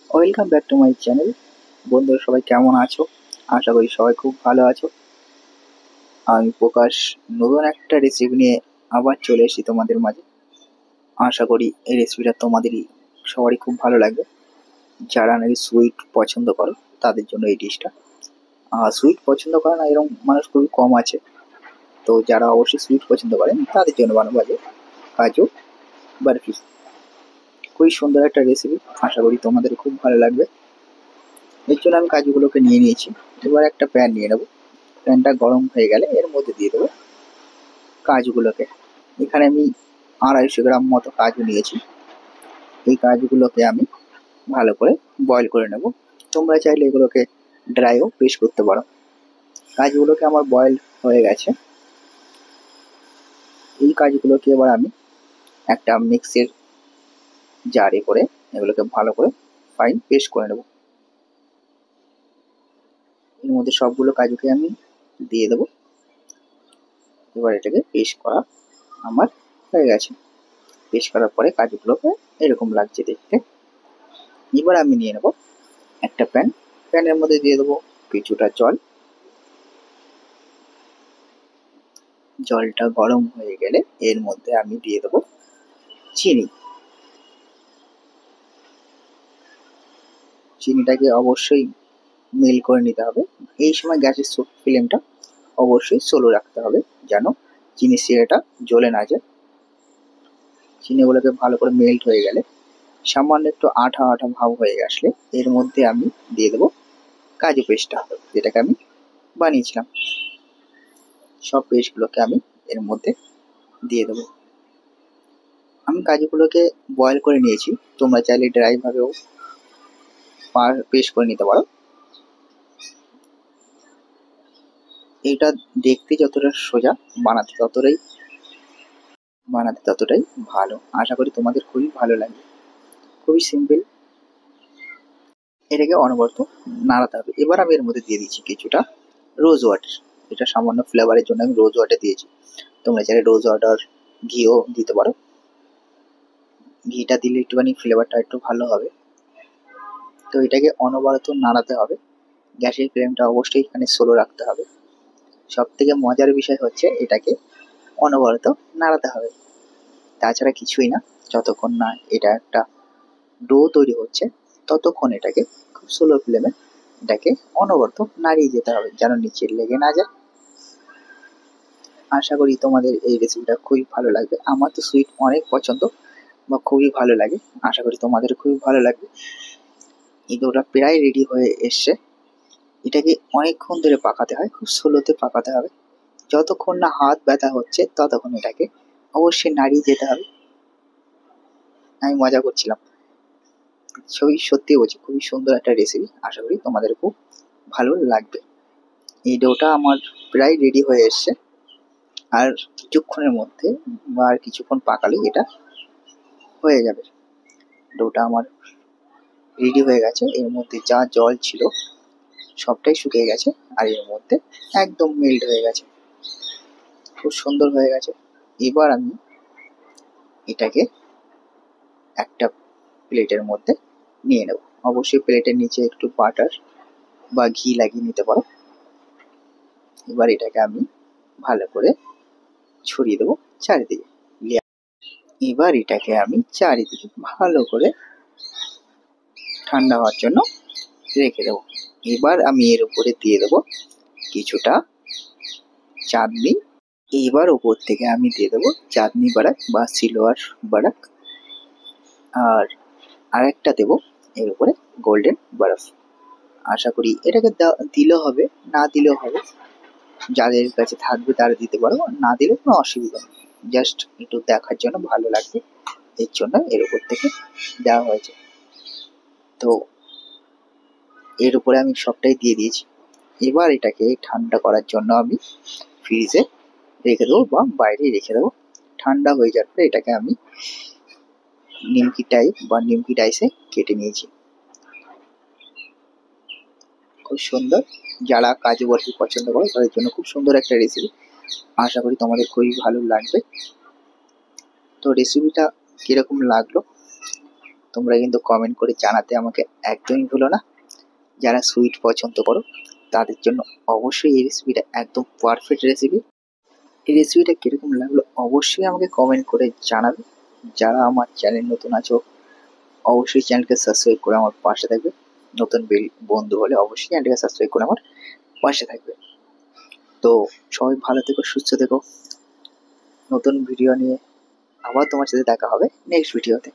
Welcome back to my channel. বন্ধুরা সবাই কেমন আছো? আশা করি সবাই খুব ভালো আছো। আমি প্রকাশ নতুন একটা রেসিপি নিয়ে আবার চলে এসেছি তোমাদের মাঝে। আশা করি এই রেসিপিটা তোমাদেরই সবারই খুব ভালো লাগবে। যারা নাকি সুইট পছন্দ করো তাদের জন্য এই ডিশটা। সুইট পছন্দ করে না এরকম মানুষ খুবই কম আছে। তো যারা অবশ্যই সুইট পছন্দ করেন তাদের জন্য বানাবো আজকে কাজু বরফি। খুবই সুন্দর একটা রেসিপি, আশা করি তোমাদের খুব ভালো লাগবে। এর জন্য আমি কাজুগুলোকে নিয়ে নিয়েছি। এবার একটা প্যান নিয়ে নেবো। প্যানটা গরম হয়ে গেলে এর মধ্যে দিয়ে দেবো কাজুগুলোকে। এখানে আমি 250 গ্রাম মতো কাজু নিয়েছি। এই কাজুগুলোকে আমি ভালো করে বয়েল করে নেব। তোমরা চাইলে এগুলোকে ড্রাইও পেস্ট করতে পারো। কাজুগুলোকে আমার বয়েল হয়ে গেছে। এই কাজুগুলোকে এবার আমি একটা মিক্সির জারে করে এগুলোকে ভালো করে ফাইন পেস্ট করে নেব। এর মধ্যে সবগুলো কাজুকে আমি দিয়ে দেবো। এবার এটাকে পেস্ট করা আমার হয়ে গেছে। পেস্ট করার পরে কাজুগুলোকে এরকম লাগছে দেখতে। এবার আমি নিয়ে নেব একটা প্যান। প্যানের মধ্যে দিয়ে দেবো কিছুটা জল। জলটা গরম হয়ে গেলে এর মধ্যে আমি দিয়ে দেবো চিনি। চিনিটাকে অবশ্যই মেল করে নিতে হবে। এই সময় গ্যাসের ফ্লেমটা অবশ্যই স্লো রাখতে হবে, যেন চিনি শিরাটা জ্বলে না যায়। চিনিগুলোকে ভালো করে মেল্ট হয়ে গেলে সামান্য একটু আঠা আঠা ভাব হয়ে আসলে এর মধ্যে আমি দিয়ে দেবো কাজু পেস্টটা, যেটাকে আমি বানিয়েছিলাম। সব পেস্টগুলোকে আমি এর মধ্যে দিয়ে দেবো। আমি কাজুগুলোকে বয়েল করে নিয়েছি। তোমরা চাইলে ড্রাই ভাবেও পেস্ট করে নিতে পারো। এটা দেখতে যতটা সোজা, বানাতে ততটাই ভালো। আশা করি তোমাদের খুবই ভালো লাগবে। খুবই সিম্পল। এটাকে অনবরত নাড়াতে হবে। এবার আমি এর মধ্যে দিয়ে দিচ্ছি কিছুটা রোজ ওয়াটার। এটা সামান্য ফ্লেভারের জন্য আমি রোজ ওয়াটার দিয়েছি। তোমরা চাইলে রোজ ওয়াটার ঘিও দিতে পারো। ঘিটা দিলে একটুখানি ফ্লেভারটা একটু ভালো হবে। তো এটাকে অনবরত নাড়াতে হবে। গ্যাসের ফ্লেমটা অবশ্যই এখানে স্লো রাখতে হবে। সব থেকে মজার বিষয় হচ্ছে এটাকে অনবরত নাড়াতে হবে, তাছাড়া কিছুই না। যতক্ষণ না এটা একটা ডো তৈরি হচ্ছে ততক্ষণ এটাকে খুব স্লো ফ্লেমে এটাকে অনবরত নাড়িয়ে যেতে হবে, যেন নিচে লেগে না যায়। আশা করি তোমাদের এই রেসিপিটা খুবই ভালো লাগবে। আমার তো সুইট অনেক পছন্দ বা খুবই ভালো লাগে। আশা করি তোমাদের খুবই ভালো লাগবে। এই ডোটা প্রায় রেডি হয়ে এসছে। এটাকে অনেকক্ষণ ধরে পাকাতে হয়, খুব স্লোতে পাকাতে হবে। যতক্ষণ না হাত ব্যথা হচ্ছে ততক্ষণ এটাকে অবশ্যই নাড়িয়ে যেতে হবে। আমি মজা করছিলাম। সত্যি বলছি, খুবই সুন্দর একটা রেসিপি। আশা করি তোমাদের খুব ভালো লাগবে। এই ডোটা আমার প্রায় রেডি হয়ে এসছে। আর কিছুক্ষণের মধ্যে বা আর কিছুক্ষণ পাকালেই এটা হয়ে যাবে। ডোটা আমার রেডি হয়ে গেছে। এর মধ্যে যা জল ছিল সবটাই শুকিয়ে গেছে। আর এর মধ্যে একদম মেল্ট হয়ে গেছে। খুব সুন্দর হয়ে গেছে। এবার আমি এটাকে একটা প্লেটের মধ্যে নিয়ে নেব। অবশ্যই প্লেটের নিচে একটু বাটার বা ঘি লাগিয়ে নিতে পারো। এবার এটাকে আমি ভালো করে ছড়িয়ে দেবো চারিদিকে। এবার এটাকে আমি চারিদিকে ভালো করে ঠান্ডা হওয়ার জন্য রেখে দেবো। এবার আমি এর উপরে দিয়ে দেবো কিছুটা চাঁদনি। এবার উপর থেকে আমি দিয়ে দেবো চাঁদনি বাড়াক বা সিলভার বাড়াক। আর আরেকটা দেবো এর উপরে গোল্ডেন বরফ। আশা করি এটাকে দিলেও হবে, না দিলেও হবে। যাদের কাছে থাকবে তারা দিতে পারো, না দিলেও কোনো অসুবিধা নেই। জাস্ট একটু দেখার জন্য ভালো লাগবে, এর জন্য এর উপর থেকে দেওয়া হয়েছে। তো এর উপরে আমি সবটাই দিয়ে দিয়েছি। এবার এটাকে ঠান্ডা করার জন্য আমি ফ্রিজে রেখে দেবো বা বাইরে রেখে দেবো। ঠান্ডা হয়ে যাওয়ার পরে এটাকে আমি নিমকি ডাইসে কেটে নিয়েছি। খুব সুন্দর। যারা কাজু বরফি পছন্দ করে তাদের জন্য খুব সুন্দর একটা রেসিপি। আশা করি তোমাদের খুবই ভালো লাগবে। তো রেসিপিটা কিরকম লাগলো তোমরা কিন্তু কমেন্ট করে জানাতে আমাকে একদমই ভুলো না। যারা সুইট পছন্দ করো তাদের জন্য অবশ্যই এই রেসিপিটা একদম পারফেক্ট রেসিপি। এই রেসিপিটা কিরকম লাগলো অবশ্যই আমাকে কমেন্ট করে জানাবে। যারা আমার চ্যানেল নতুন আছো অবশ্যই চ্যানেলকে সাবস্ক্রাইব করে আমার পাশে থাকবে। নতুন বন্ধু হলে অবশ্যই চ্যানেলকে সাবস্ক্রাইব করে আমার পাশে থাকবে। তো সবাই ভালো থেকো, সুস্থ থেকো। নতুন ভিডিও নিয়ে আবার তোমার সাথে দেখা হবে নেক্সট ভিডিওতে।